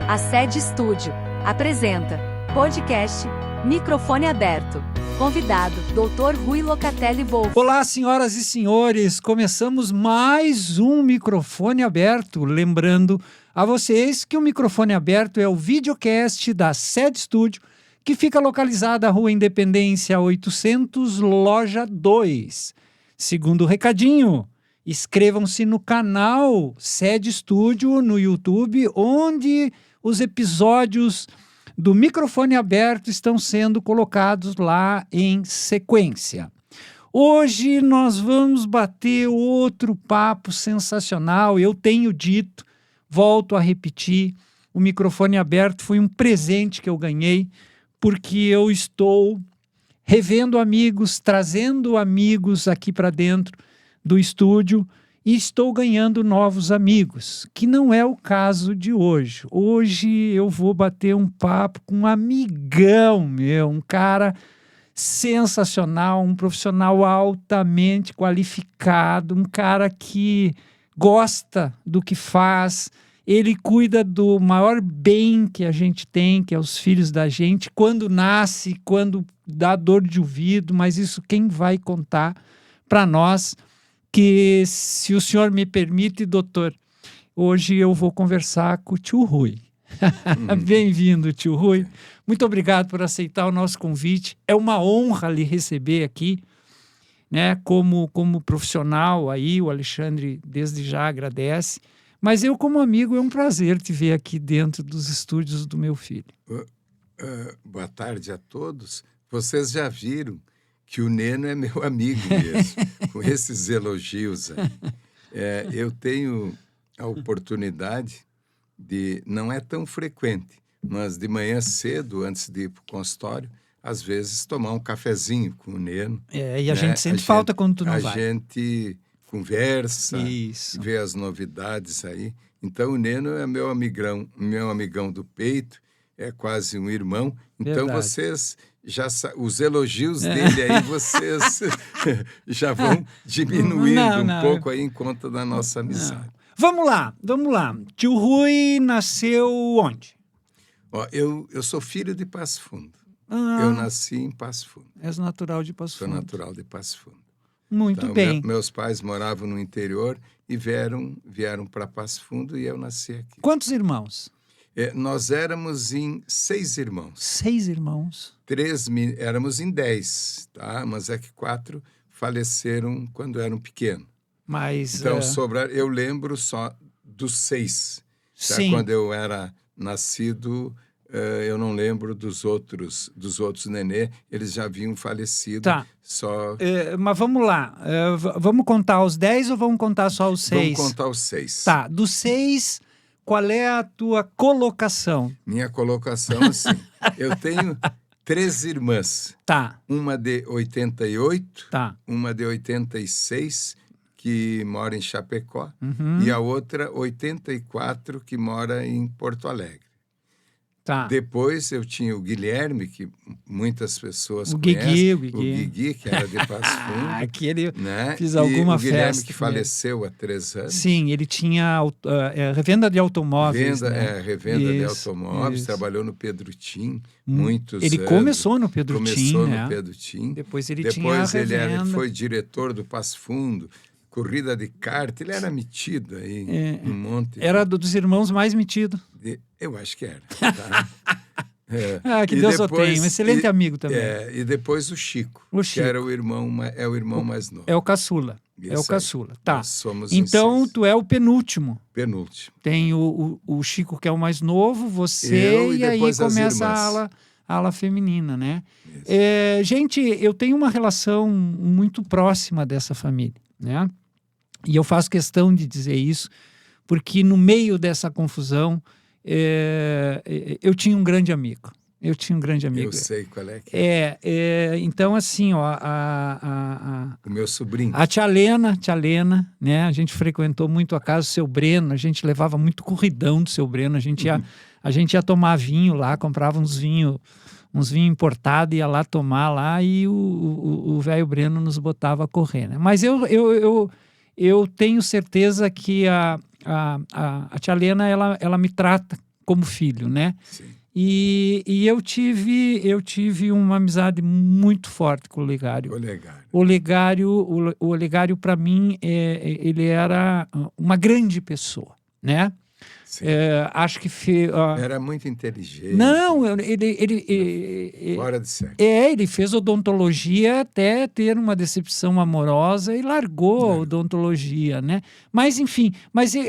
A Sede Estúdio apresenta podcast Microfone Aberto. Convidado, Dr. Rui Locatelli Wolff. Olá, senhoras e senhores. Começamos mais um Microfone Aberto. Lembrando a vocês que o Microfone Aberto é o videocast da Sede Estúdio, que fica localizada na Rua Independência 800, Loja 2. Segundo recadinho, inscrevam-se no canal Sede Estúdio no YouTube, onde os episódios do Microfone Aberto estão sendo colocados lá em sequência. Hoje nós vamos bater outro papo sensacional. Eu tenho dito, volto a repetir, o Microfone Aberto foi um presente que eu ganhei, porque eu estou revendo amigos, trazendo amigos aqui para dentro do estúdio e estou ganhando novos amigos, que não é o caso de hoje. Hoje eu vou bater um papo com um amigão meu, um cara sensacional, um profissional altamente qualificado, um cara que gosta do que faz. Ele cuida do maior bem que a gente tem, que é os filhos da gente, quando nasce, quando dá dor de ouvido, mas isso quem vai contar para nós, que se o senhor me permite, doutor, hoje eu vou conversar com o tio Rui. Bem-vindo, tio Rui. Muito obrigado por aceitar o nosso convite. É uma honra lhe receber aqui, né? Como profissional aí, o Alexandre desde já agradece. Mas eu, como amigo, é um prazer te ver aqui dentro dos estúdios do meu filho. Boa tarde a todos. Vocês já viram que o Neno é meu amigo mesmo, com esses elogios aí. Eu tenho a oportunidade de, não é tão frequente, mas de manhã cedo, antes de ir para o consultório, às vezes tomar um cafezinho com o Neno. E a gente sente falta quando tu não vai. A gente conversa, Isso. vê as novidades aí. Então, o Neno é meu amigão do peito, é quase um irmão. Então, Verdade. Vocês os elogios dele aí, vocês já vão diminuindo um pouco aí em conta da nossa amizade. Vamos lá. Tio Rui nasceu onde? Eu sou filho de Passo Fundo. Eu nasci em Passo Fundo. És natural de Passo Fundo. Sou natural de Passo Fundo. Muito então, bem. Meus pais moravam no interior e vieram para Passo Fundo e eu nasci aqui. Quantos irmãos? Nós éramos em 6 irmãos. 6 irmãos? Éramos em 10, tá? Mas é que 4 faleceram quando eram pequenos. Mas, então, eu lembro só dos 6. Tá? Sim. Quando eu era nascido, eu não lembro dos outros nenê, eles já haviam falecido. Tá. Mas vamos lá, vamos contar os 10 ou vamos contar só os 6? Vamos contar os 6. Tá, dos 6, qual é a tua colocação? Minha colocação, assim, eu tenho 3 irmãs. Tá. Uma de 88, tá. Uma de 86, que mora em Chapecó, e a outra 84, que mora em Porto Alegre. Tá. Depois eu tinha o Guilherme, que muitas pessoas conhecem. O Guigui, que era de Passo Fundo. Que ele né? fiz alguma festa. O Guilherme, festa que faleceu há 3 anos. Sim, ele tinha revenda de automóveis. Revenda de automóveis. Trabalhou no Pedro Tim muitos anos. Ele começou no Pedro Tim. No Pedro Tim. Depois ele tinha a revenda. Ele foi diretor do Passo Fundo. Corrida de kart, ele era metido aí, um monte. Era dos irmãos mais metido. Eu acho que era. Tá? Que Deus o tenha, um excelente amigo também. E depois o Chico, que era o irmão mais novo. É o caçula. Tá. Nós somos então, tu é o penúltimo. Penúltimo. Tem o Chico, que é o mais novo, você, e aí começa a ala feminina, né? Gente, eu tenho uma relação muito próxima dessa família, né? E eu faço questão de dizer isso, porque no meio dessa confusão, eu tinha um grande amigo. Eu sei qual é que então, assim, o meu sobrinho. A tia Lena, né? A gente frequentou muito a casa do seu Breno, a gente levava muito corridão do seu Breno, a gente ia tomar vinho lá, comprava uns vinhos importados, ia lá tomar lá e o velho Breno nos botava a correr, né? Mas eu tenho certeza que a tia Lena, ela me trata como filho, né? Sim. E eu tive uma amizade muito forte com o Olegário. O Olegário para mim, ele era uma grande pessoa, né? Acho que era muito inteligente. Não, fora de série. Ele fez odontologia até ter uma decepção amorosa e largou a odontologia, né? Mas enfim,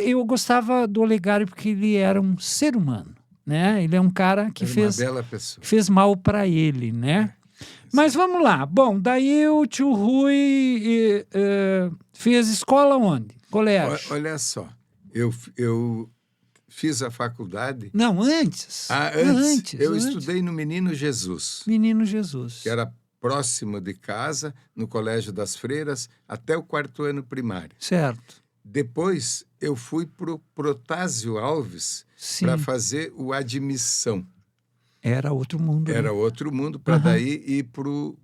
eu gostava do Olegário porque ele era um ser humano, né? Ele é um cara que fez mal para ele, né? Mas vamos lá. Bom, daí o tio Rui fez escola onde? Colégio. Olha só, eu fiz a faculdade... Não, antes. Antes. Eu estudei no Menino Jesus. Menino Jesus. Que era próximo de casa, no Colégio das Freiras, até o 4º ano primário. Certo. Depois, eu fui para o Protásio Alves para fazer o admissão. Era outro mundo. Era outro mundo, para daí ir para o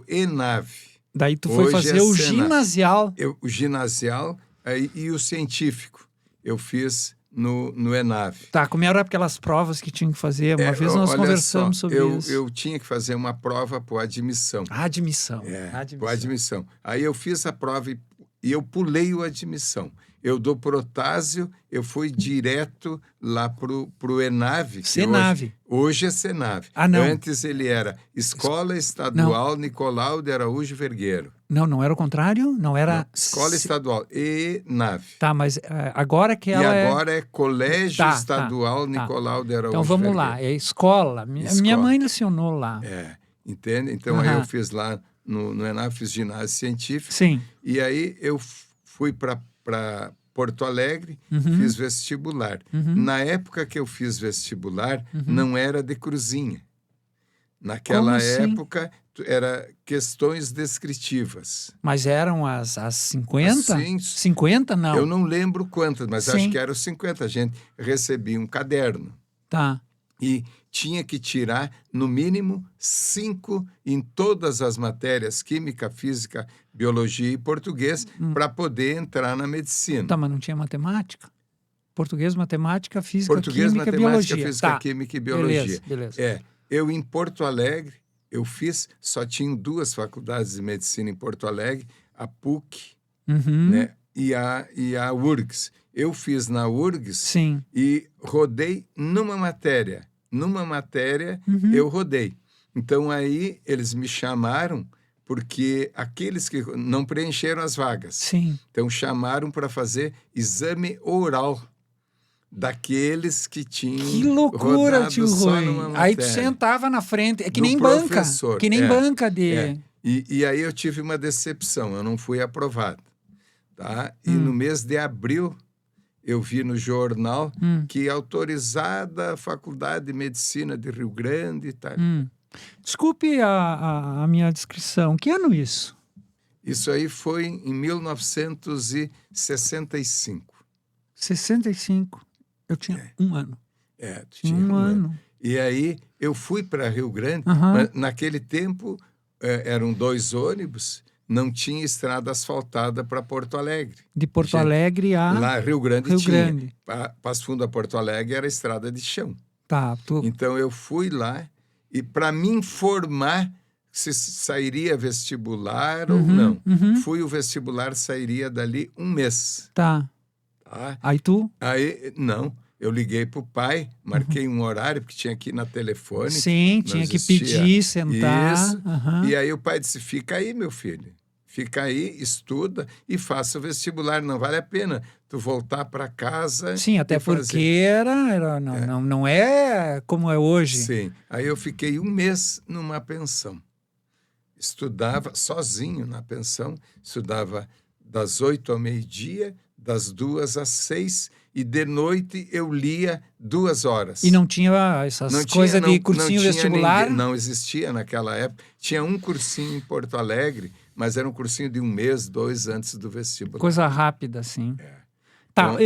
ENAV. Daí tu foi fazer o ginasial. O ginasial e o científico. Eu fiz no ENAV. Tá, como eram aquelas provas que tinha que fazer? Uma vez nós conversamos sobre isso. Eu tinha que fazer uma prova para admissão. Admissão. Para admissão. Aí eu fiz a prova e eu pulei o admissão. Eu do Protásio, eu fui direto lá pro ENAV. Senave. Hoje é Senave. Não. Antes ele era Escola Estadual Nicolau de Araújo Vergueiro. Não era o contrário? Não era... Escola Estadual ENAV. Tá, mas agora que ela agora é Colégio Estadual Nicolau de Araújo Então vamos Vergueiro. lá, é escola. Minha mãe lecionou lá. Entende? Então aí eu fiz lá no ENAV, fiz ginásio científico. Sim. E aí eu fui para Porto Alegre, fiz vestibular. Na época que eu fiz vestibular, não era de cruzinha. Naquela época, era questões descritivas. Mas eram as 50? Assim, 50, não. Eu não lembro quantas, mas acho que eram 50. A gente recebia um caderno. Tá. E tinha que tirar, no mínimo, 5 em todas as matérias, química, física, biologia e português, para poder entrar na medicina. Tá, mas não tinha matemática? Português, matemática, física, química, biologia. Física, química e biologia. Beleza. Eu em Porto Alegre, só tinha 2 faculdades de medicina em Porto Alegre, a PUC, né, e a URGS. Eu fiz na URGS e rodei numa matéria. Eu rodei. Então, aí, eles me chamaram porque aqueles que não preencheram as vagas. Então, chamaram para fazer exame oral daqueles que tinham Que loucura, tio Rui. Aí tu sentava na frente. É que nem banca. Que nem banca de... E aí eu tive uma decepção. Eu não fui aprovado. Tá? E no mês de abril... eu vi no jornal que autorizada a Faculdade de Medicina de Rio Grande e tal. Desculpe a minha descrição. Que ano isso? Isso aí foi em 1965. 65. Eu tinha 1 ano. Tinha um ano. E aí eu fui para Rio Grande. Mas naquele tempo eram 2 ônibus. Não tinha estrada asfaltada para Porto Alegre. De Porto Alegre a... Lá, Rio Grande tinha. Passo Fundo a Porto Alegre era estrada de chão. Tá. Então, eu fui lá e para me informar se sairia vestibular ou não. Fui o vestibular, sairia dali 1 mês. Tá. Aí tu? Aí, não. Eu liguei para o pai, marquei um horário, porque tinha que ir na telefone. Sim, tinha que pedir, sentar. Isso. E aí o pai disse, fica aí, meu filho. Fica aí, estuda e faça o vestibular. Não vale a pena tu voltar para casa. Sim, até porque não é como é hoje. Sim. Aí eu fiquei 1 mês numa pensão. Estudava sozinho na pensão. Estudava das 8 ao meio-dia, das 2 às 6, e de noite eu lia 2 horas. E não tinha essas coisas de cursinho vestibular? Não existia naquela época. Tinha um cursinho em Porto Alegre, mas era um cursinho de 1 mês, 2 antes do vestibular. Coisa rápida, assim. Tá,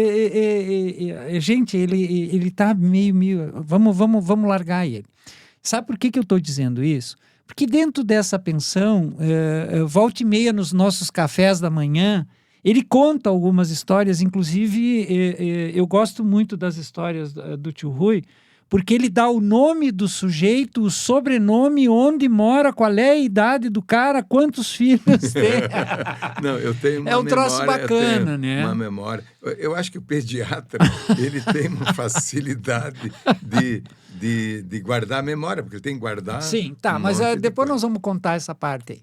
gente, ele tá meio... Vamos largar ele. Sabe por que eu estou dizendo isso? Porque dentro dessa pensão, volta e meia nos nossos cafés da manhã, Ele conta algumas histórias, inclusive eu gosto muito das histórias do tio Rui, porque ele dá o nome do sujeito, o sobrenome, onde mora, qual é a idade do cara, quantos filhos tem. Não, eu tenho uma É um troço memória, bacana, né? uma memória. Eu acho que o pediatra, ele tem uma facilidade de guardar a memória, porque ele tem que guardar. Sim, tá, mas monte de depois coisa. nós vamos contar essa parte aí.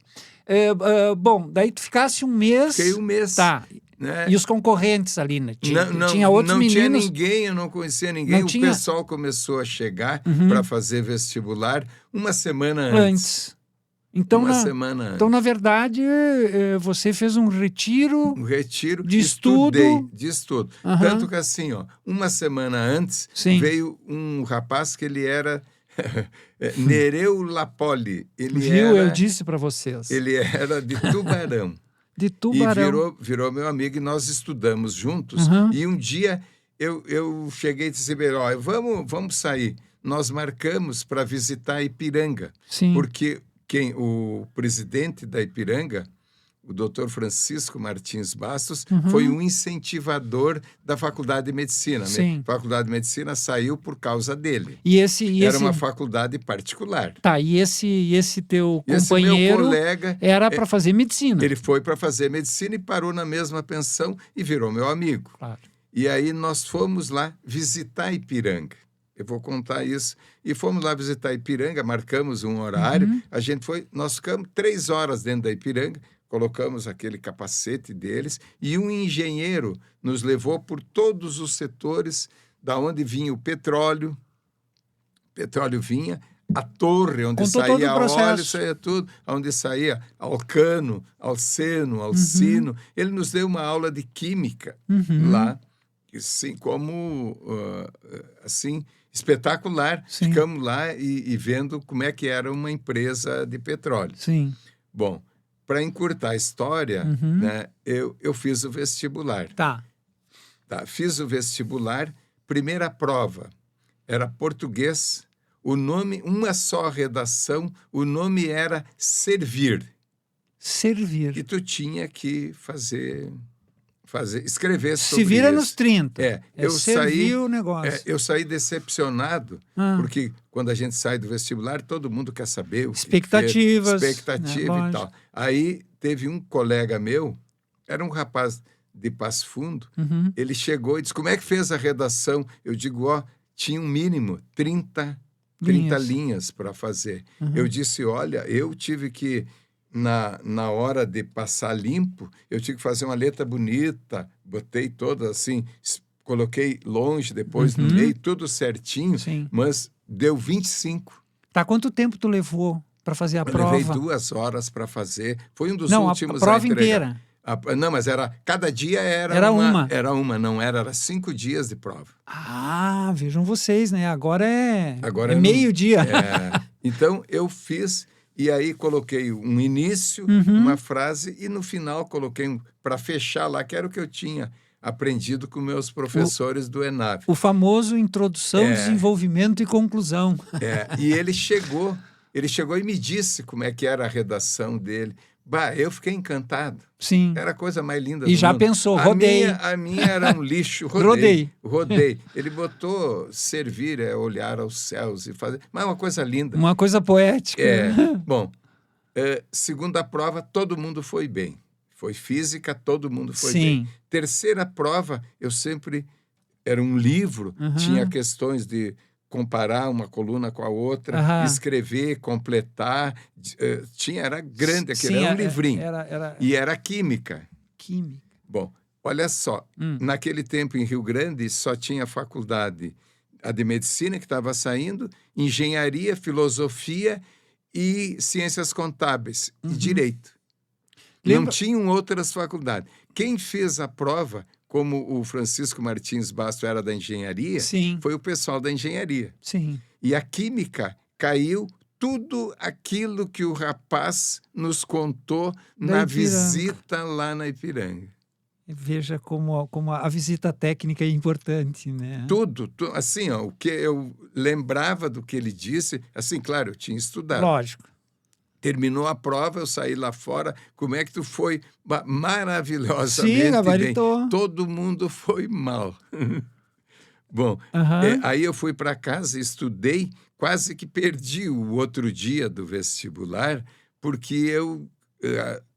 Bom, daí tu ficasse um mês. Fiquei um mês. Tá. Né? E os concorrentes ali, né? Tinha outros não meninos. tinha ninguém, eu não conhecia ninguém. Não O tinha... pessoal começou a chegar para fazer vestibular uma semana antes. Então, uma semana antes. Então, na verdade, você fez um retiro. Um retiro de estudo. De estudo. Tanto que assim, ó, uma semana antes, Sim. veio um rapaz que ele era Nereu Lapoli. Eu disse para vocês. Ele era de Tubarão. De Tubarão. E virou meu amigo e nós estudamos juntos. E um dia eu cheguei e disse, ó, vamos sair. Nós marcamos para visitar Ipiranga. Sim. Porque o presidente da Ipiranga, o doutor Francisco Martins Bastos, foi um incentivador da Faculdade de Medicina. Sim. A Faculdade de Medicina saiu por causa dele. Era uma faculdade particular. Tá, e esse teu Esse companheiro meu colega, era para fazer medicina. Ele foi para fazer medicina e parou na mesma pensão e virou meu amigo. Claro. E aí nós fomos lá visitar Ipiranga. Eu vou contar isso. E fomos lá visitar Ipiranga, marcamos um horário. Nós ficamos 3 horas dentro da Ipiranga, colocamos aquele capacete deles e um engenheiro nos levou por todos os setores da onde vinha o petróleo vinha, a torre onde saía óleo, saía tudo, onde saía alcano, alceno, alcino. Ele nos deu uma aula de química lá, assim como assim espetacular. Sim. Ficamos lá e vendo como é que era uma empresa de petróleo. Sim. Bom, para encurtar a história, né, eu fiz o vestibular. Tá. Fiz o vestibular, primeira prova era português, o nome, uma só redação, o nome era Servir. Servir. E tu tinha que escrever sobre Se vira isso. nos 30. Eu servir o negócio. Eu saí decepcionado, porque quando a gente sai do vestibular, todo mundo quer saber o expectativas, que expectativa e tal. Aí teve um colega meu, era um rapaz de Passo Fundo, ele chegou e disse, como é que fez a redação? Eu digo, tinha um mínimo 30 linhas para fazer. Eu disse, olha, eu tive que na hora de passar limpo, eu tive que fazer uma letra bonita, botei toda assim, coloquei longe, depois no meio, tudo certinho, Sim. mas deu 25. Tá, quanto tempo tu levou para fazer a prova? Levei 2 horas para fazer, foi um dos Não, últimos a prova entregar. inteira. Não, mas cada dia Era uma. Era 5 dias de prova. Vejam vocês, né? Agora é meio-dia. dia. Então, eu fiz... E aí coloquei um início, uma frase, e no final coloquei para fechar lá, que era o que eu tinha aprendido com meus professores do ENAV. O famoso introdução, desenvolvimento e conclusão. E ele chegou e me disse como é que era a redação dele. Eu fiquei encantado. Sim. Era a coisa mais linda e do já mundo. Pensou, rodei. A minha era um lixo, rodei. Ele botou servir, olhar aos céus e fazer... Mas é uma coisa linda. Uma coisa poética. Bom, segunda prova, todo mundo foi bem. Foi física, todo mundo foi bem. Terceira prova, eu sempre... Era um livro, tinha questões de... comparar uma coluna com a outra, escrever, completar, era grande, era um livrinho. E era química. Química. Bom, olha só, naquele tempo em Rio Grande só tinha faculdade, a de medicina que estava saindo, engenharia, filosofia e ciências contábeis e direito. Não tinham outras faculdades. Quem fez a prova, como o Francisco Martins Bastos era da engenharia, foi o pessoal da engenharia. Sim. E a química caiu tudo aquilo que o rapaz nos contou na visita lá na Ipiranga. Veja como a visita técnica é importante, né? Tudo assim, o que eu lembrava do que ele disse, assim, claro, eu tinha estudado. Lógico. Terminou a prova, eu saí lá fora. Como é que tu foi? Maravilhosamente Sim, bem. gabaritou. Todo mundo foi mal. Bom, Aham. aí eu fui para casa, estudei, quase que perdi o outro dia do vestibular, porque eu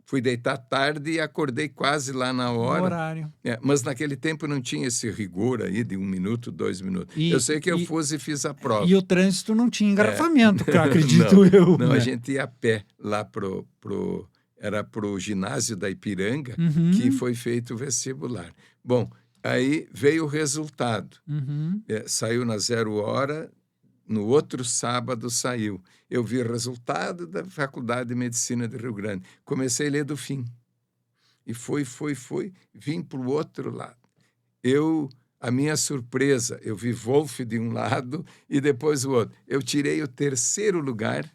fui deitar tarde e acordei quase lá na No hora. horário. Mas naquele tempo não tinha esse rigor aí de 1 minuto, 2 minutos. E- Eu sei que eu e- fiz a prova. E o trânsito não tinha engarrafamento, que eu acredito eu. Não, a né? gente ia a pé lá era pro ginásio da Ipiranga, Uhum. que foi feito o vestibular. Bom, aí veio o resultado. Uhum. Saiu na 0 hora, no outro sábado saiu. Eu vi o resultado da Faculdade de Medicina de Rio Grande. Comecei a ler do fim. E fui, vim para o outro lado. A minha surpresa, eu vi Wolff de um lado e depois o outro. Eu tirei o 3º lugar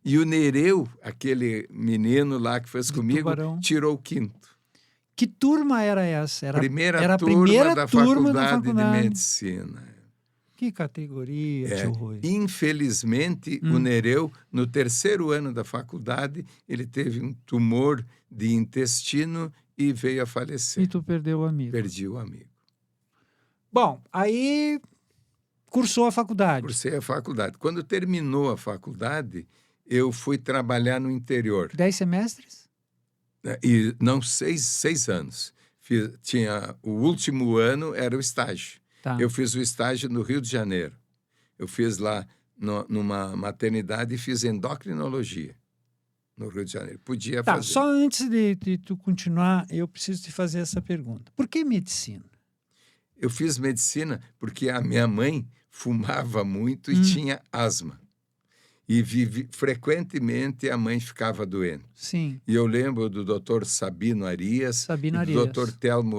e o Nereu, aquele menino lá que fez comigo, Tubarão. tirou o 5º. Que turma era essa? Era Primeira a turma primeira da turma da Faculdade de faculdade. Medicina. Que categoria, tio Rui. Infelizmente, o Nereu, no 3º ano da faculdade, ele teve um tumor de intestino e veio a falecer. E tu perdeu o amigo. Perdi o amigo. Bom, aí cursou a faculdade. Cursei a faculdade. Quando terminou a faculdade, eu fui trabalhar no interior. 10 semestres? E não, 6 anos. O último ano era o estágio. Tá. Eu fiz o estágio no Rio de Janeiro. Eu fiz lá numa maternidade e fiz endocrinologia no Rio de Janeiro. Podia Tá, fazer. só antes de tu continuar, eu preciso te fazer essa pergunta. Por que medicina? Eu fiz medicina porque a minha mãe fumava muito e tinha asma. E frequentemente a mãe ficava doente. Sim. E eu lembro do Dr. Sabino Arias, e do Dr. Telmo,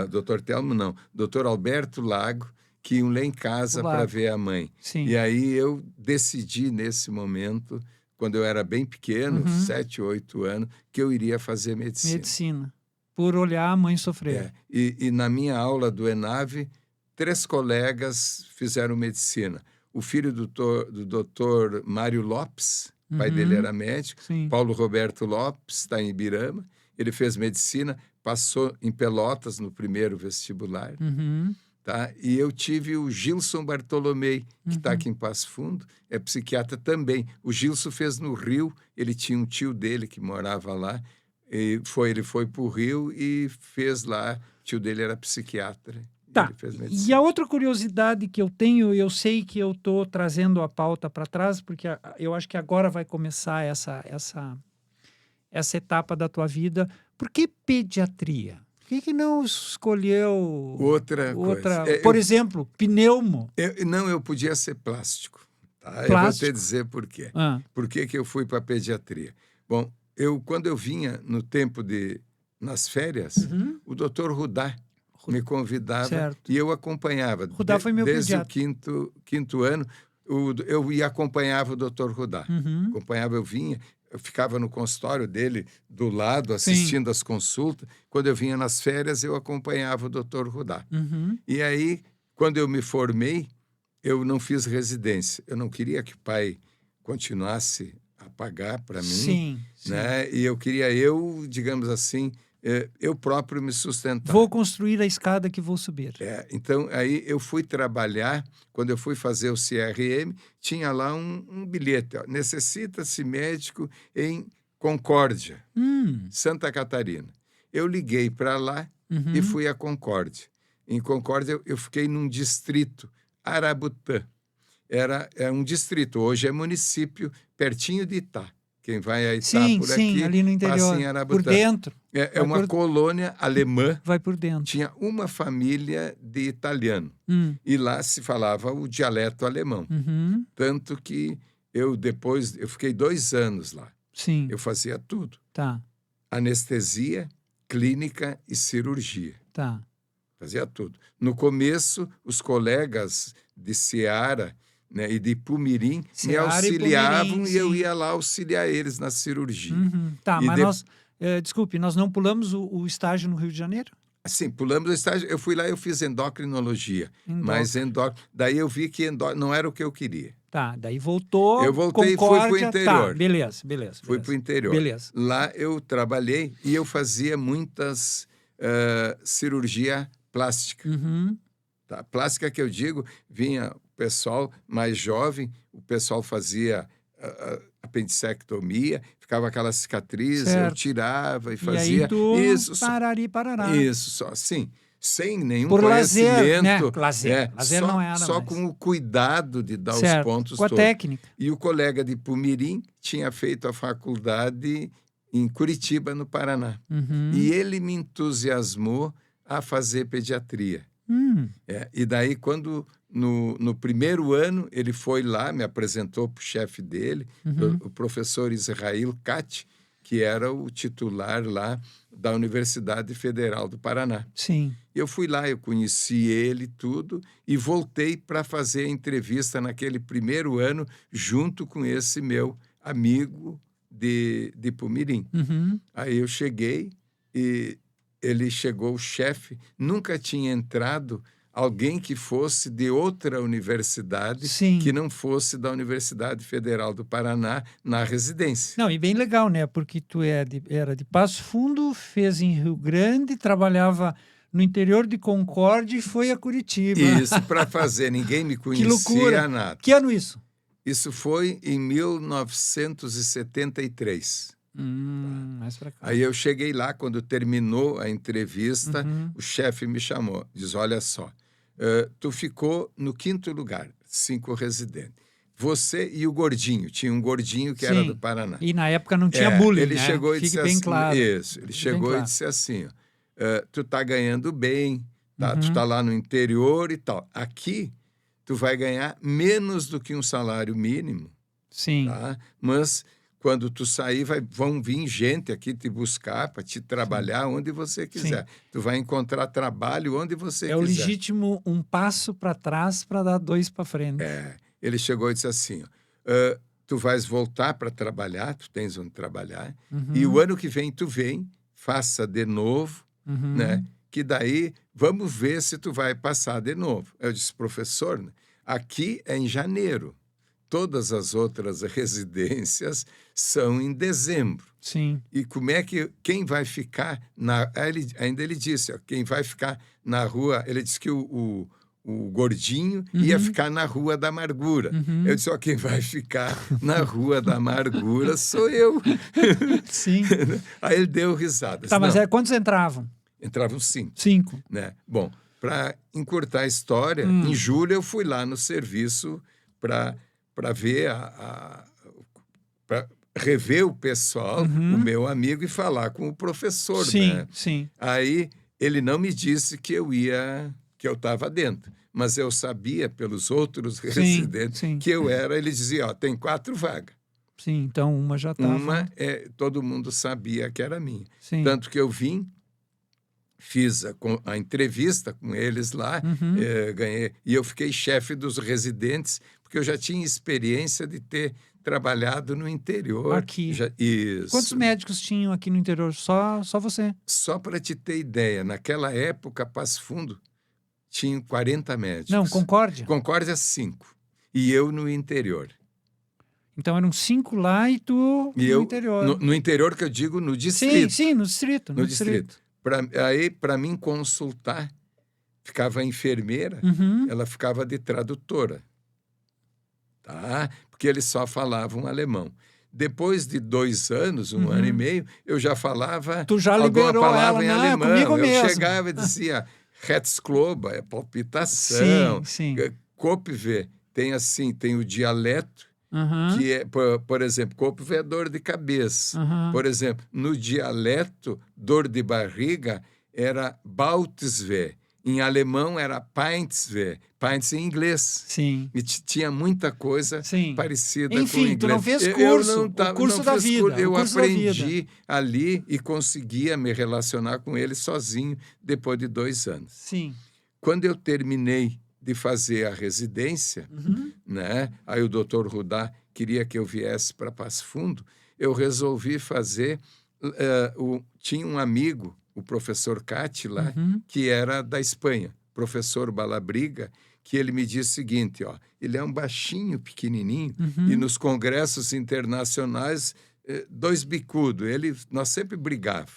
Dr. Telmo não, Dr. Alberto Lago, que iam lá em casa para ver a mãe. Sim. E aí eu decidi nesse momento, quando eu era bem pequeno, 7, 8 anos, que eu iria fazer medicina. Medicina. Por olhar a mãe sofrer. E na minha aula do ENAV, 3 colegas fizeram medicina. O filho do doutor Mário Lopes, pai dele era médico, Sim. Paulo Roberto Lopes, está em Ibirama, ele fez medicina, passou em Pelotas no primeiro vestibular, tá? E eu tive o Gilson Bartolomei, que está aqui em Passo Fundo, é psiquiatra também. O Gilson fez no Rio, ele tinha um tio dele que morava lá, ele foi para o Rio e fez lá, o tio dele era psiquiatra. Tá. E a outra curiosidade que eu tenho, eu sei que eu estou trazendo a pauta para trás, porque eu acho que agora vai começar essa etapa da tua vida. Por que pediatria? Por que não escolheu outra coisa? Por exemplo, pneumo? Eu podia ser plástico. Tá? Plástico? Eu vou te dizer por quê. Por que eu fui para pediatria? Bom, quando eu vinha no tempo nas férias, o doutor Rudá me convidava, certo, e eu acompanhava. Rudá foi meu desde pediatra. o quinto ano, eu ia acompanhava o doutor Rudá. Acompanhava, eu ficava no consultório dele, do lado, assistindo as consultas. Quando eu vinha nas férias, eu acompanhava o doutor Rudá. E aí, quando eu me formei, eu não fiz residência. Eu não queria que o pai continuasse a pagar para mim. Sim. Né? E eu queria, digamos assim, eu próprio me sustentar. Vou construir a escada que vou subir. Então, aí eu fui trabalhar, quando eu fui fazer o CRM, tinha lá um bilhete, necessita-se médico em Concórdia, Santa Catarina. Eu liguei para lá e fui a Concórdia. Em Concórdia, eu fiquei num distrito, Arabutã. Era um distrito, hoje é município, pertinho de Itá. Quem vai a Itá por aqui, ali no interior, passa em Arabutã. por dentro. É uma colônia alemã. Vai por dentro. Tinha uma família de italiano. E lá se falava o dialeto alemão. Tanto que eu fiquei 2 anos lá. Sim. Eu fazia tudo. Tá. Anestesia, clínica e cirurgia. Tá. Fazia tudo. No começo, os colegas de Ceará, né, e de Pumirim me auxiliavam e eu ia lá auxiliar eles na cirurgia. Tá, mas desculpe, nós não pulamos o estágio no Rio de Janeiro? Assim, pulamos o estágio, eu fui lá e eu fiz endocrinologia. Mas daí eu vi que não era o que eu queria. Tá, daí voltou, Eu voltei e fui pro Concórdia, interior. Tá, beleza. Fui para o interior. Beleza. Lá eu trabalhei e eu fazia muitas cirurgia plástica. Uhum. Tá? Plástica que eu digo, vinha o pessoal mais jovem, o pessoal fazia apendicectomia, ficava aquela cicatriz, Certo. eu tirava e E fazia aí tu isso. parari, parará. Isso, só assim, sem nenhum Por lazer, né? conhecimento. Lazer Só, não era só mais. com o cuidado de dar Certo, os pontos com a todos. técnica. E o colega de Pumirim tinha feito a faculdade em Curitiba, no Paraná. Uhum. E ele me entusiasmou a fazer pediatria. E daí, quando no primeiro ano, ele foi lá, me apresentou para o chefe dele, o professor Israel Katti, que era o titular lá da Universidade Federal do Paraná. Sim. Eu fui lá, eu conheci ele tudo e voltei para fazer a entrevista naquele primeiro ano junto com esse meu amigo de Pumirim. Uhum. Aí eu cheguei e ele chegou, o chefe, nunca tinha entrado alguém que fosse de outra universidade, Sim. que não fosse da Universidade Federal do Paraná, na residência. Não, e bem legal, né? Porque tu era de Passo Fundo, fez em Rio Grande, trabalhava no interior de Concórdia e foi a Curitiba. Isso, para fazer, ninguém me conhecia. Que loucura! Nada. Que ano isso? Isso foi em 1973. Mais pra cá. Aí eu cheguei lá, quando terminou a entrevista, o chefe me chamou, diz, olha só, tu ficou no 5º lugar, 5 residentes. Você e o gordinho, tinha um gordinho que era do Paraná. E na época não tinha bullying, ele né? chegou e Fique disse bem assim, claro. Isso, ele chegou e disse assim, tu tá ganhando bem, tá? Tu tá lá no interior e tal. Aqui, tu vai ganhar menos do que um salário mínimo. Sim. Tá? Mas quando tu sair, vão vir gente aqui te buscar para te trabalhar onde você quiser. Tu vai encontrar trabalho onde você quiser. É o legítimo um passo para trás para dar 2 para frente. Ele chegou e disse assim, tu vais voltar para trabalhar, tu tens onde trabalhar, e o ano que vem tu vem, faça de novo, né? Que daí vamos ver se tu vai passar de novo. Eu disse, professor, né? Aqui é em janeiro. Todas as outras residências são em dezembro. Sim. E como é que quem vai ficar ainda ele disse, ó, quem vai ficar na rua, ele disse que o gordinho ia ficar na Rua da Amargura. Eu disse, ó, quem vai ficar na Rua da Amargura sou eu. Sim. Aí ele deu risada. Tá, disse, mas quantos entravam? Entravam 5. 5. Né? Bom, para encurtar a história, em julho eu fui lá no serviço para ver para rever o pessoal, o meu amigo, e falar com o professor. Sim, né? sim. Aí ele não me disse que eu estava dentro, mas eu sabia pelos outros residentes que eu era. Ele dizia, ó, tem 4 vagas. Sim, então uma já estava. Uma, todo mundo sabia que era minha. Sim. Tanto que eu vim, fiz a entrevista com eles lá, ganhei, e eu fiquei chefe dos residentes, porque eu já tinha experiência de ter trabalhado no interior. Aqui. Isso. Quantos médicos tinham aqui no interior? Só você? Só para te ter ideia, naquela época, Passo Fundo tinha 40 médicos. Não, Concórdia. Concórdia, 5. E eu no interior. Então eram 5 lá e tu no interior. No interior, que eu digo, no distrito. Sim, no distrito. No distrito. Aí, para mim consultar, ficava a enfermeira, ela ficava de tradutora. Tá? Porque eles só falavam alemão. Depois de 2 anos, 1 ano e meio, eu já falava tu já alguma liberou palavra ela, em alemão. Comigo eu mesmo. chegava e dizia Herzklopf, é palpitação. Sim. Kopfweh, tem o dialeto, que é, por exemplo, Kopfweh é dor de cabeça. Por exemplo, no dialeto, dor de barriga era Bautisweh. Em alemão era Peintsweh. Peints em inglês. Sim. E tinha muita coisa parecida com o inglês. Enfim, tu não fez curso, o curso da vida. Eu aprendi ali e conseguia me relacionar com ele sozinho depois de 2 anos. Sim. Quando eu terminei de fazer a residência, né? Aí o doutor Rudá queria que eu viesse para Passo Fundo, eu resolvi fazer... tinha um amigo o professor Cati lá, Uhum. que era da Espanha, professor Balabriga, que ele me disse o seguinte, ó, ele é um baixinho, pequenininho, e Uhum. nos congressos internacionais, 2 bicudos, nós sempre brigava.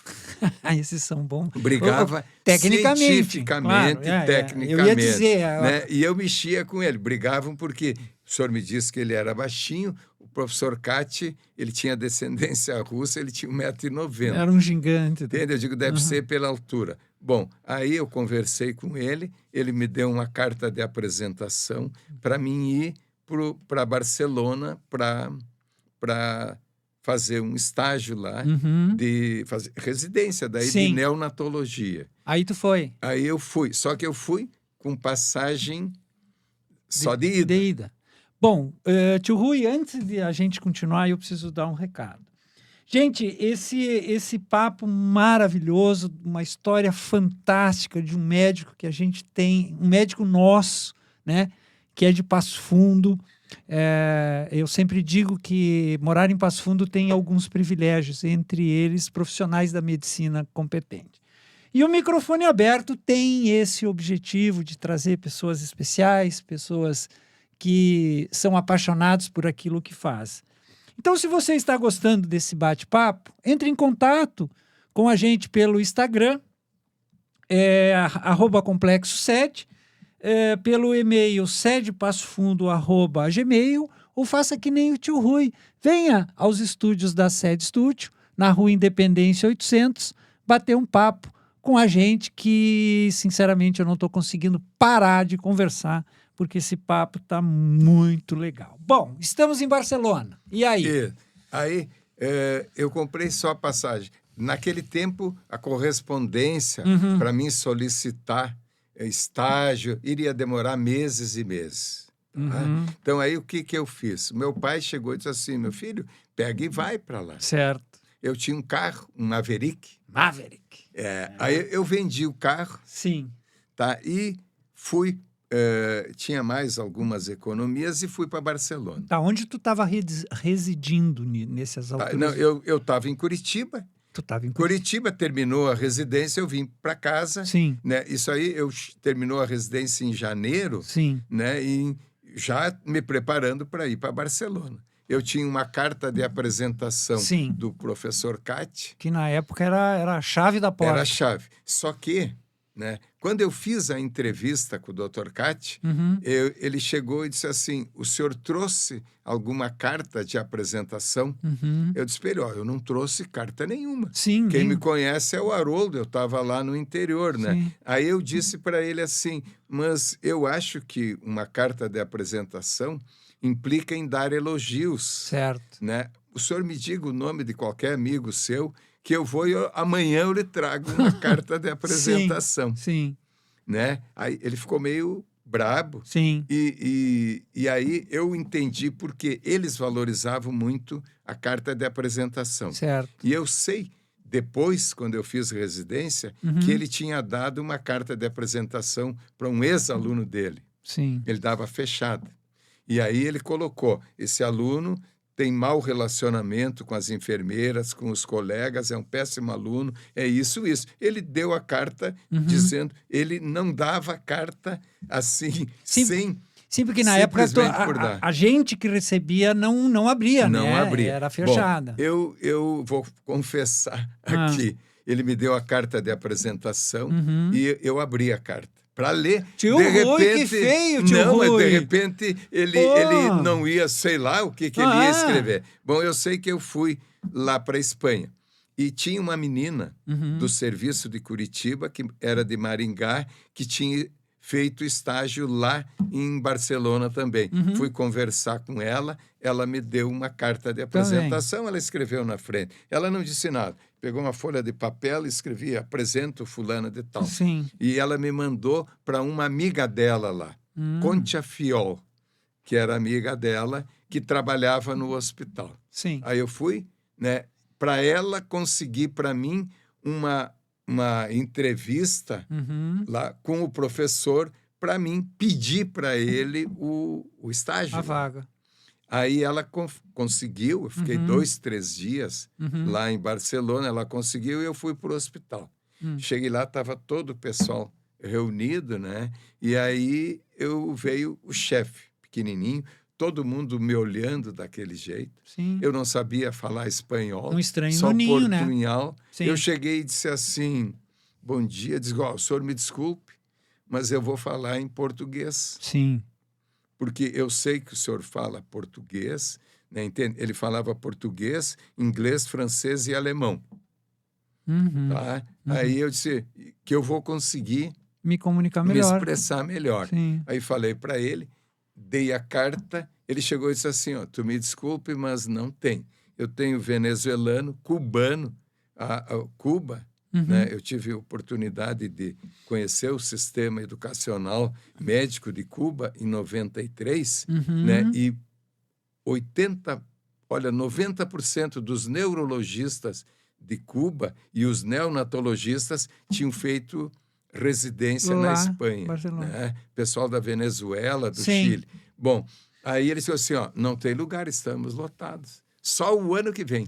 Esses são bons. Brigava Tecnicamente, claro. cientificamente, Eu ia tecnicamente, dizer, né? E eu mexia com ele. Brigavam porque o senhor me disse que ele era baixinho, o professor Cati, ele tinha descendência russa, ele tinha 1,90 m. era um gigante. Entende? Eu digo, deve ser pela altura. Bom, aí eu conversei com ele me deu uma carta de apresentação para mim ir para Barcelona para fazer um estágio lá, Uhum. de fazer residência daí de Sim. neonatologia. Aí tu foi. Aí eu fui, só que eu fui com passagem só de ida. De ida. Bom, tio Rui, antes de a gente continuar, eu preciso dar um recado. Gente, esse papo maravilhoso, uma história fantástica de um médico que a gente tem, um médico nosso, né, que é de Passo Fundo. Eu sempre digo que morar em Passo Fundo tem alguns privilégios, entre eles profissionais da medicina competente. E o Microfone Aberto tem esse objetivo de trazer pessoas especiais, pessoas que são apaixonados por aquilo que faz. Então, se você está gostando desse bate-papo, entre em contato com a gente pelo Instagram, @complexo7, pelo e-mail sedepassofundo@gmail, ou faça que nem o tio Rui. Venha aos estúdios da Sede Estúdio, na Rua Independência 800, bater um papo com a gente que, sinceramente, eu não estou conseguindo parar de conversar, porque esse papo está muito legal. Bom, estamos em Barcelona. E aí? Aí eu comprei só a passagem. Naquele tempo, a correspondência para mim solicitar estágio iria demorar meses e meses. Tá? Então, aí o que eu fiz? Meu pai chegou e disse assim, meu filho, pega e vai para lá. Certo. Eu tinha um carro, um Maverick. Maverick. Aí eu vendi o carro. Sim. Tá? E fui... tinha mais algumas economias e fui para Barcelona. Tá, onde tu estava residindo nessas alturas? Não, eu estava em Curitiba. Tu estava em Curitiba, terminou a residência, eu vim para casa. Sim. Né? Isso aí, terminou a residência em janeiro. Sim. Né? E já me preparando para ir para Barcelona. Eu tinha uma carta de apresentação Sim. do professor Cati. Que na época era a chave da porta. Era a chave. Só que, né, quando eu fiz a entrevista com o Dr. Cati, ele chegou e disse assim, o senhor trouxe alguma carta de apresentação? Eu disse para ele, eu não trouxe carta nenhuma. Sim. Quem me conhece é o Haroldo, eu estava lá no interior, né? Sim. Aí eu disse para ele assim, mas eu acho que uma carta de apresentação implica em dar elogios. Certo. Né? O senhor me diga o nome de qualquer amigo seu, que eu vou amanhã eu lhe trago uma carta de apresentação. Sim. Né? Aí ele ficou meio brabo. Sim. E aí eu entendi porque eles valorizavam muito a carta de apresentação. Certo. E eu sei, depois, quando eu fiz residência, que ele tinha dado uma carta de apresentação para um ex-aluno dele. Sim. Ele dava fechada. E aí ele colocou, esse aluno tem mau relacionamento com as enfermeiras, com os colegas, é um péssimo aluno, é isso. Ele deu a carta dizendo, ele não dava a carta assim, sem... Sim, porque na época a gente que recebia não abria, não né? abria. Era fechada. Bom, eu vou confessar aqui, ele me deu a carta de apresentação e eu abri a carta para ler. Tio de Rui, repente, que feio, tio Rui. Mas de repente ele não ia, sei lá o que ele ia escrever. Bom, eu sei que eu fui lá para a Espanha e tinha uma menina do serviço de Curitiba, que era de Maringá, que tinha feito estágio lá em Barcelona também. Fui conversar com ela, ela me deu uma carta de apresentação, ela escreveu na frente. Ela não disse nada. Pegou uma folha de papel e escrevia, apresento fulana de tal. Sim. E ela me mandou para uma amiga dela lá, Concha Fiol, que era amiga dela, que trabalhava no hospital. Sim. Aí eu fui, né, para ela conseguir para mim uma entrevista lá com o professor para mim pedir para ele o estágio. A vaga. Aí ela conseguiu, eu fiquei 2, 3 dias lá em Barcelona, ela conseguiu e eu fui para o hospital. Cheguei lá, estava todo o pessoal reunido, né? E aí veio o chefe, pequenininho, todo mundo me olhando daquele jeito. Sim. Eu não sabia falar espanhol, Um estranho só no ninho, né? portunhol. Sim. Eu cheguei e disse assim, bom dia, disse, o senhor me desculpe, mas eu vou falar em português. Sim. Porque eu sei que o senhor fala português, né? Entende? Ele falava português, inglês, francês e alemão. Tá? Aí eu disse que eu vou conseguir me comunicar me melhor. expressar melhor. Sim. Aí falei para ele, dei a carta, ele chegou e disse assim, ó, tu me desculpe, mas não tem. Eu tenho venezuelano, cubano, Cuba, né? Eu tive a oportunidade de conhecer o sistema educacional médico de Cuba em 93, né? E 90% dos neurologistas de Cuba e os neonatologistas tinham feito residência Lá, na Espanha, né? Pessoal da Venezuela, do Chile. Bom, aí ele disse assim, ó, não tem lugar, estamos lotados. Só o ano que vem.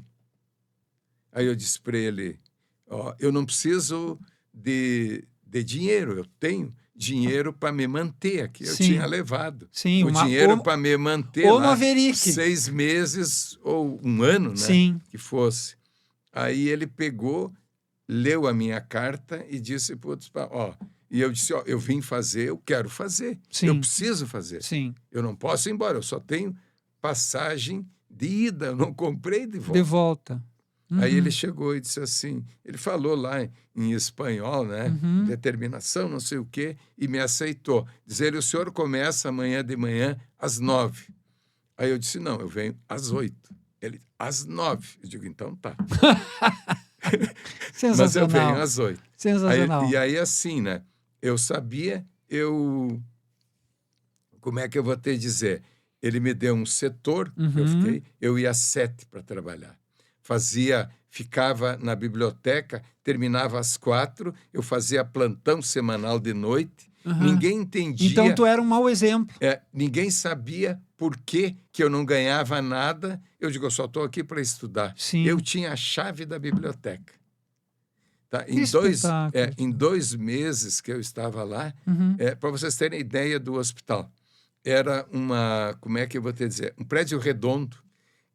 Aí eu disse para ele, ó, eu não preciso de dinheiro, eu tenho dinheiro para me manter aqui. Eu tinha levado o dinheiro para me manter lá 6 meses ou um ano, né? Que fosse. Aí ele pegou, leu a minha carta e disse, putz, ó, e eu disse, ó, eu vim fazer, eu quero fazer, eu preciso fazer. Eu não posso ir embora, eu só tenho passagem de ida, eu não comprei de volta. Aí ele chegou e disse assim, ele falou lá em espanhol, né? Determinação, não sei o quê, e me aceitou. Diz ele, o senhor começa amanhã de manhã às 9. Aí eu disse, não, eu venho às 8. Ele, às 9. Eu digo, então tá. Mas eu venho às 8. Sensacional. E aí assim, né? Eu sabia, como é que eu vou te dizer? Ele me deu um setor, eu ia às 7 para trabalhar. Ficava na biblioteca, terminava às 4, eu fazia plantão semanal de noite, ninguém entendia. Então tu era um mau exemplo. Ninguém sabia por que eu não ganhava nada. Eu digo, eu só estou aqui para estudar. Eu tinha a chave da biblioteca. Tá? Em 2 meses que eu estava lá, para vocês terem ideia do hospital, era como é que eu vou te dizer, um prédio redondo,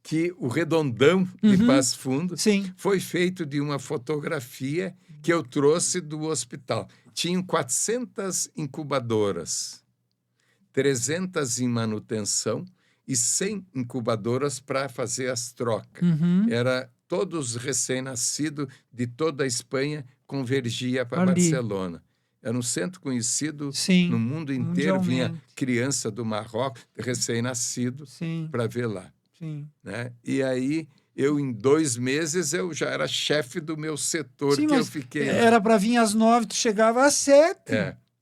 que o redondão de Passo Fundo foi feito de uma fotografia que eu trouxe do hospital. Tinham 400 incubadoras, 300 em manutenção e 100 incubadoras para fazer as trocas. Era todos recém-nascidos de toda a Espanha convergia para Barcelona. Era um centro conhecido no mundo inteiro. Vinha criança do Marrocos, recém-nascido, para ver lá. Né? E aí, em 2 meses, eu já era chefe do meu setor que eu fiquei. Era para vir às 9, tu chegava às 7.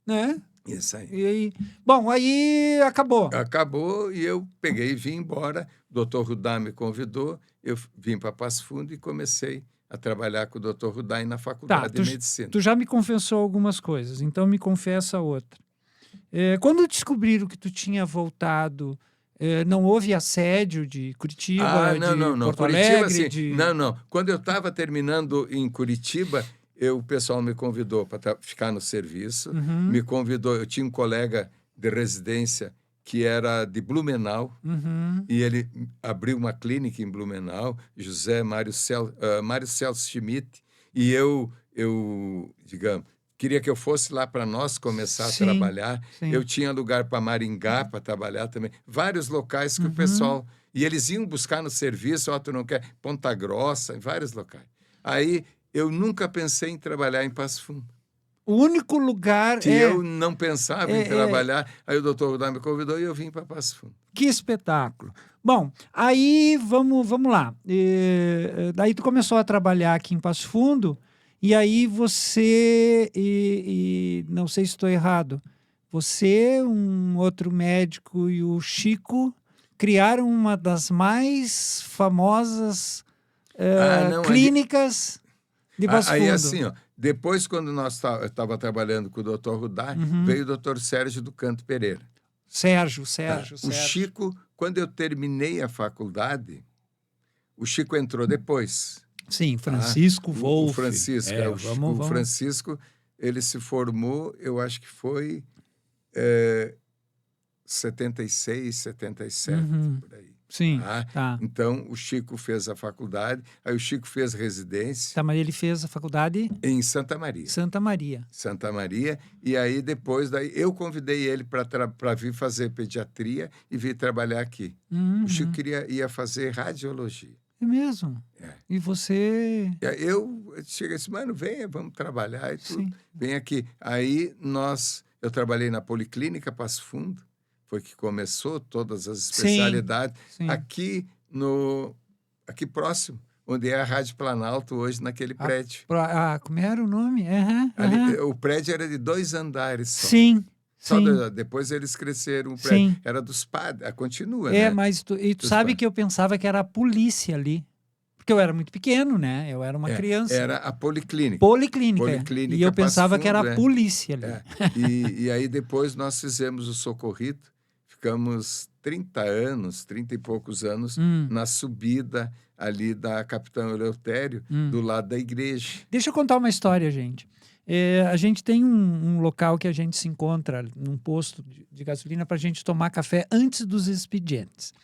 Né? Isso aí. E aí. Bom, aí acabou. Acabou e eu peguei e vim embora. O Dr. Rudá me convidou, eu vim para Passo Fundo e comecei a trabalhar com o Dr. Rudá na Faculdade de Medicina. Tu já me confessou algumas coisas, então me confessa outra. Quando descobriram que tu tinha voltado, não houve assédio de Curitiba, de Porto Alegre? Curitiba, não. Quando eu estava terminando em Curitiba, o pessoal me convidou para ficar no serviço, me convidou, eu tinha um colega de residência que era de Blumenau, e ele abriu uma clínica em Blumenau, Mário Celso Schmidt, e eu, digamos, queria que eu fosse lá para nós começar a trabalhar. Eu tinha lugar para Maringá para trabalhar também. Vários locais que o pessoal... E eles iam buscar no serviço, tu não quer? Ponta Grossa, em vários locais. Aí eu nunca pensei em trabalhar em Passo Fundo. O único lugar que eu não pensava em trabalhar. Aí o doutor Rudá me convidou e eu vim para Passo Fundo. Que espetáculo. Bom, aí vamos lá. Daí tu começou a trabalhar aqui em Passo Fundo. E aí você, não sei se estou errado, você, um outro médico e o Chico criaram uma das mais famosas clínicas de Passo Fundo. Aí assim, depois quando eu estava trabalhando com o doutor Rudá, veio o doutor Sérgio do Canto Pereira. Sérgio. O Chico, quando eu terminei a faculdade, o Chico entrou depois. Sim, Francisco Wolff. O Francisco, o Francisco, ele se formou, eu acho que foi 76, 77, por aí. Sim, Tá? tá. Então, o Chico fez a faculdade, aí o Chico fez residência Tá, mas ele fez a faculdade em Santa Maria. Santa Maria. Santa Maria, e aí depois daí eu convidei ele para vir fazer pediatria e vir trabalhar aqui. O Chico ia fazer radiologia. É mesmo? É. E você... Eu cheguei assim, mano, venha, vamos trabalhar e tudo. Sim. Vem aqui. Aí eu trabalhei na Policlínica Passo Fundo, foi que começou todas as especialidades. Sim. Aqui próximo, onde é a Rádio Planalto hoje, naquele prédio. Como era o nome? Ali, o prédio era de 2 andares só. Sim. Depois eles cresceram o prédio. Sim. Era dos padres. Continua, né? Mas tu sabe que eu pensava que era a polícia ali. Porque eu era muito pequeno, né? Eu era uma criança. Era a Policlínica. Policlínica. E eu pensava que era a polícia ali. E aí depois nós fizemos o Socorrido. Ficamos 30 e poucos anos na subida ali da Capitão Eleutério, do lado da igreja. Deixa eu contar uma história, gente. A gente tem um local que a gente se encontra num posto de gasolina para a gente tomar café antes dos expedientes.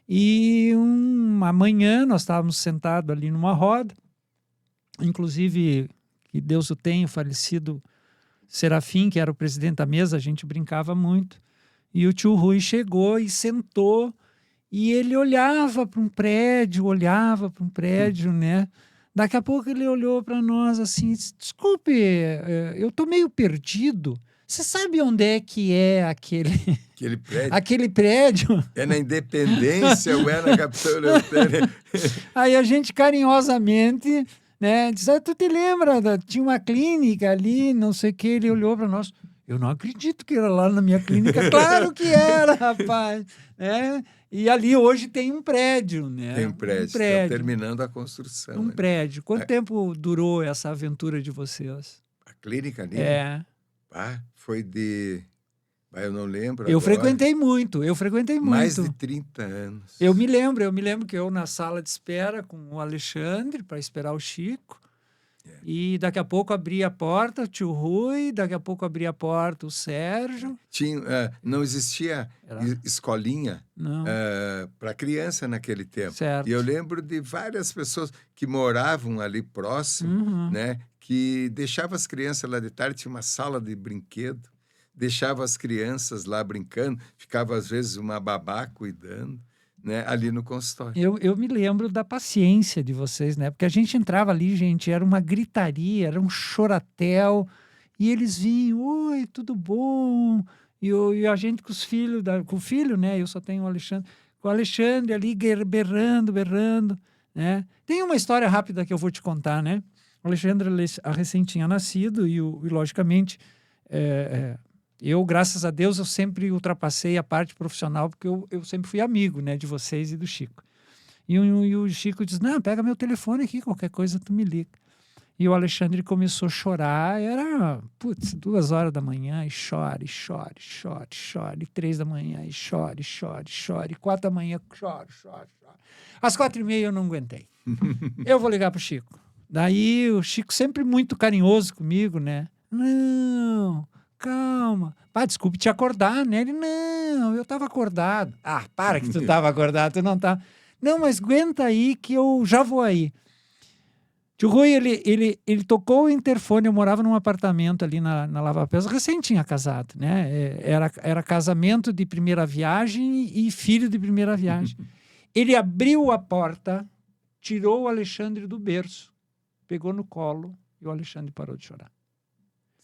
E uma manhã nós estávamos sentados ali numa roda, inclusive, que Deus o tenha, o falecido Serafim, que era o presidente da mesa, a gente brincava muito, e o tio Rui chegou e sentou, e ele olhava para um prédio, né? Daqui a pouco ele olhou para nós assim e disse, desculpe, eu tô meio perdido. Você sabe onde é que é aquele prédio? Aquele prédio? É na Independência ou é na Capitão Eleutério? Aí a gente carinhosamente, né, disse, tu te lembra? Tinha uma clínica ali, não sei o que. Ele olhou para nós. Eu não acredito que era lá na minha clínica. Claro que era, rapaz. E ali hoje tem um prédio, né? Tem um prédio. Está terminando a construção. Um prédio. Quanto tempo durou essa aventura de vocês? A clínica ali? Foi de... Eu não lembro. Eu frequentei muito. Mais de 30 anos. Eu me lembro que eu na sala de espera com o Alexandre para esperar o Chico. E daqui a pouco abria a porta o tio Rui, daqui a pouco abria a porta o Sérgio. Não existia escolinha para criança naquele tempo. Certo. E eu lembro de várias pessoas que moravam ali próximo, né, que deixavam as crianças lá de tarde, tinha uma sala de brinquedo, deixava as crianças lá brincando, ficava às vezes uma babá cuidando. Né, ali no consultório. Eu me lembro da paciência de vocês, né? Porque a gente entrava ali, gente, era uma gritaria, era um choratel, e eles vinham, oi, tudo bom? E a gente com os filhos, com o filho, né? Eu só tenho o Alexandre, com o Alexandre ali berrando, né? Tem uma história rápida que eu vou te contar, né? O Alexandre recém tinha nascido e logicamente... Eu, graças a Deus, eu sempre ultrapassei a parte profissional, porque eu sempre fui amigo, né, de vocês e do Chico. E o Chico diz, não, pega meu telefone aqui, qualquer coisa tu me liga. E o Alexandre começou a chorar, era, 2 horas da manhã, e chore, e 3 da manhã, e chore, e 4 da manhã, chore. Às 4h30 eu não aguentei. Eu vou ligar pro Chico. Daí o Chico sempre muito carinhoso comigo, né? Não... Calma. Desculpe te acordar, né? Ele, não, eu tava acordado. Para que tu tava acordado, tu não tá. Não, mas aguenta aí que eu já vou aí. Tio Rui, ele tocou o interfone, eu morava num apartamento ali na Lava Pés, recém tinha casado, né? Era casamento de primeira viagem e filho de primeira viagem. Ele abriu a porta, tirou o Alexandre do berço, pegou no colo e o Alexandre parou de chorar.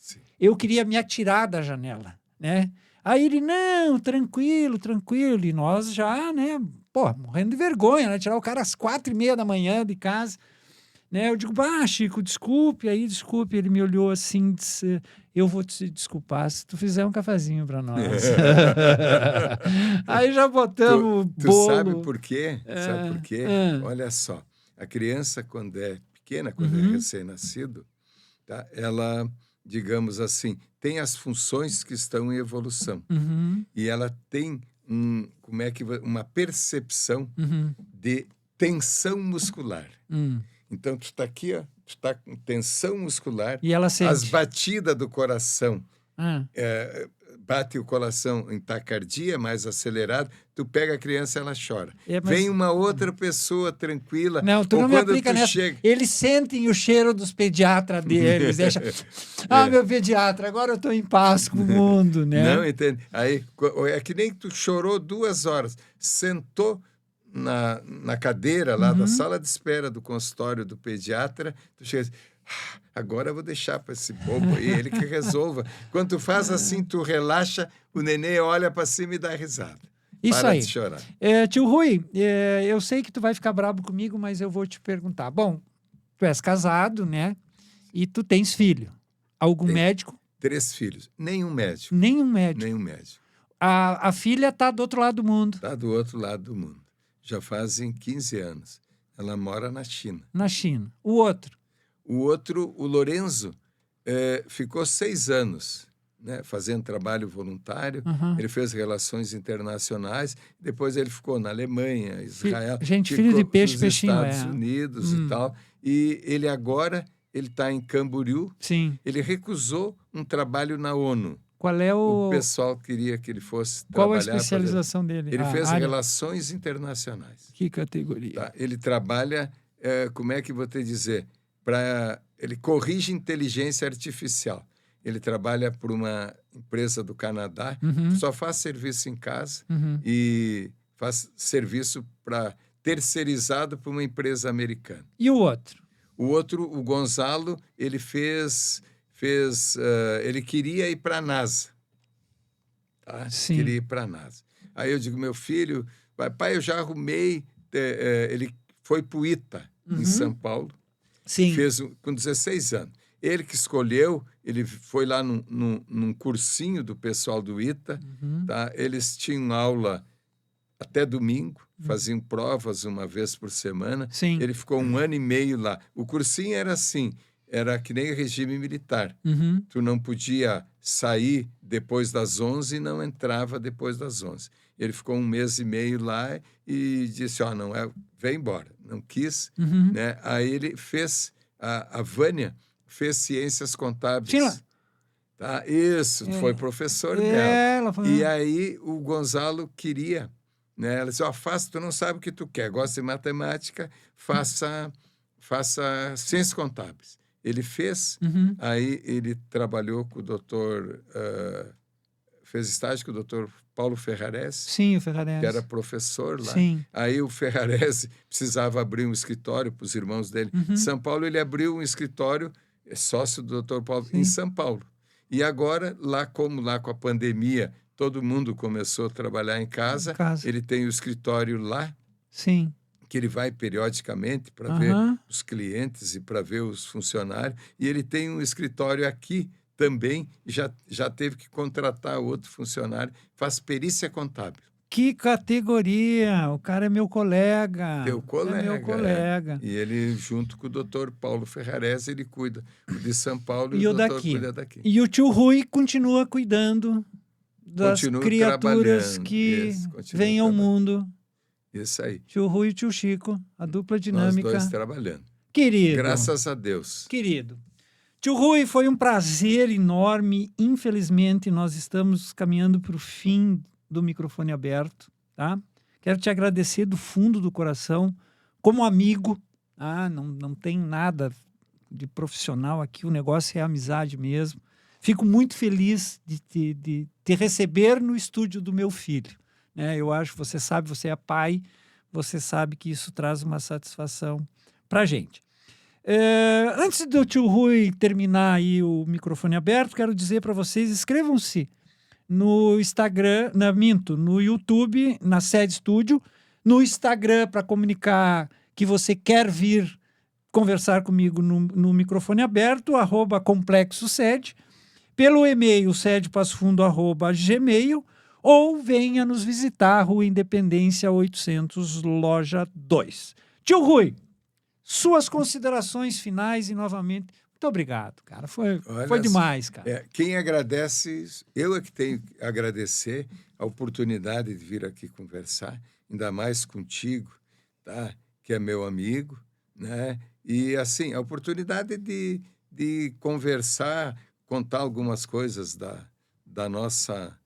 Sim. Eu queria me atirar da janela, né? Aí ele, não, tranquilo. E nós já, né? Morrendo de vergonha, né? Tirar o cara às 4h30 da manhã de casa, né? Eu digo, Chico, desculpe. Ele me olhou assim, disse, eu vou te desculpar se tu fizer um cafezinho para nós. Aí já botamos o bolo. Tu sabe por quê? Sabe por quê? Olha só, a criança, quando é pequena, quando é recém-nascido, tá? Ela... digamos assim, tem as funções que estão em evolução. E ela tem uma percepção de tensão muscular. Então, tu está aqui, ó, tu está com tensão muscular, E ela sente. as batidas do coração, Ah, bate o coração em taquicardia, mais acelerado, tu pega a criança, ela chora. É, mas- Vem uma outra pessoa tranquila, não, tu ou não me quando aplica tu nessa. chega... Eles sentem o cheiro dos pediatras deles. Deixa... Ah, meu pediatra, agora eu estou em paz com o mundo, né? Não, entende? Aí, é que nem tu chorou 2 horas, sentou na cadeira lá da sala de espera do consultório do pediatra, tu chega assim, agora eu vou deixar para esse bobo aí, ele que resolva. Quando tu faz assim, tu relaxa, o nenê olha para cima e dá risada. Isso Para aí. de chorar. Tio Rui, eu sei que tu vai ficar bravo comigo, mas eu vou te perguntar. Bom, tu és casado, né? E tu tens filho. Algum Tenho. médico? 3 filhos. Nenhum médico. Nenhum médico. Nenhum médico. A filha está do outro lado do mundo, Está do outro lado do mundo. Já fazem 15 anos. Ela mora na China. na China. O outro? O outro, o Lorenzo, ficou 6 anos, né, fazendo trabalho voluntário. Uhum. Ele fez relações internacionais. Depois ele ficou na Alemanha, Israel. Gente, ficou filho de peixe, nos peixinho Estados Unidos e tal. E ele agora, ele está em Camboriú. Sim. Ele recusou um trabalho na ONU. Qual é O pessoal queria que ele fosse Qual a trabalhar... especialização dele? Ele A fez área? relações internacionais. Que categoria? Tá? Ele trabalha, como é que vou te dizer? Ele corrige inteligência artificial. Ele trabalha por uma empresa do Canadá, Uhum. só faz serviço em casa Uhum. e faz serviço terceirizado para uma empresa americana. E o outro? O outro, o Gonzalo, ele ele queria ir para a NASA. Tá? Sim. Queria ir para a NASA. Aí eu digo, meu filho, pai, eu já arrumei. Ele foi para o ITA, em São Paulo. Sim. Fez com 16 anos. Ele que escolheu, ele foi lá num cursinho do pessoal do ITA. Tá? Eles tinham aula até domingo, faziam provas uma vez por semana. Sim. Ele ficou 1 ano e meio lá. O cursinho era assim, era que nem regime militar. Uhum. Tu não podia sair depois das 11 e não entrava depois das 11. Ele ficou 1 mês e meio lá e disse, não, vem embora. Não quis, Uhum. né? Aí ele fez, a Vânia fez ciências contábeis. Sim, lá. Tá? Isso, foi professor dela. Ela falou... E aí o Gonzalo queria, né? Ela disse, tu não sabe o que tu quer, gosta de matemática, faça ciências contábeis. Ele fez, Uhum. aí ele trabalhou com o doutor, fez estágio com o doutor Paulo Ferrarese, Sim, o Ferrarese. que era professor lá. Sim. Aí o Ferrarese precisava abrir um escritório para os irmãos dele. Em São Paulo, ele abriu um escritório, sócio do doutor Paulo, em São Paulo. E agora, lá com a pandemia, todo mundo começou a trabalhar em casa. Ele tem o escritório lá. Sim. Que ele vai periodicamente para ver os clientes e para ver os funcionários. E ele tem um escritório aqui também, já teve que contratar outro funcionário, faz perícia contábil. Que categoria! O cara é meu colega. Teu colega. É meu colega. E ele, junto com o doutor Paulo Ferrarese, ele cuida de São Paulo e o doutor daqui. cuida daqui. E o tio Rui continua cuidando das criaturas que vêm ao mundo. Isso aí. Tio Rui e tio Chico, a dupla dinâmica. Nós 2 trabalhando. Querido. Graças a Deus. Querido. Tio Rui, foi um prazer enorme. Infelizmente, nós estamos caminhando para o fim do microfone aberto, tá? Quero te agradecer do fundo do coração, como amigo. Não tem nada de profissional aqui, o negócio é amizade mesmo. Fico muito feliz de te receber no estúdio do meu filho. Eu acho, você sabe, você é pai, você sabe que isso traz uma satisfação para a gente. Antes do tio Rui terminar aí o microfone aberto, quero dizer para vocês, inscrevam-se no Instagram, no YouTube, na Sede Estúdio, no Instagram para comunicar que você quer vir conversar comigo no microfone aberto, @complexosede, pelo e-mail sedepassofundo@gmail, ou venha nos visitar, Rua Independência 800, loja 2. Tio Rui, suas considerações finais e, novamente, muito obrigado, cara. Foi demais, cara. Quem agradece, eu é que tenho que agradecer a oportunidade de vir aqui conversar, ainda mais contigo, tá? Que é meu amigo, né? E, assim, a oportunidade de conversar, contar algumas coisas da nossa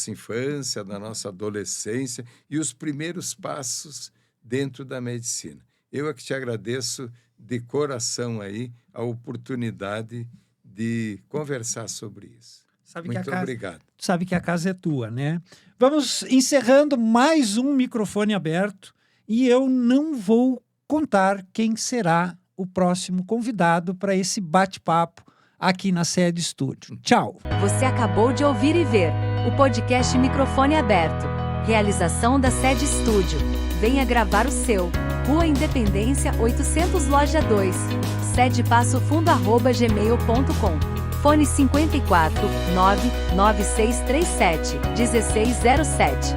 infância, da nossa adolescência e os primeiros passos dentro da medicina. Eu é que te agradeço de coração aí a oportunidade de conversar sobre isso. Muito obrigado. Sabe que a casa é tua, né? Vamos encerrando mais um microfone aberto e eu não vou contar quem será o próximo convidado para esse bate-papo aqui na Sede Estúdio. Tchau! Você acabou de ouvir e ver o podcast Microfone Aberto. Realização da Sede Estúdio. Venha gravar o seu. Rua Independência 800 Loja 2. sedepassofund@gmail.com. Fone 54 99637 1607.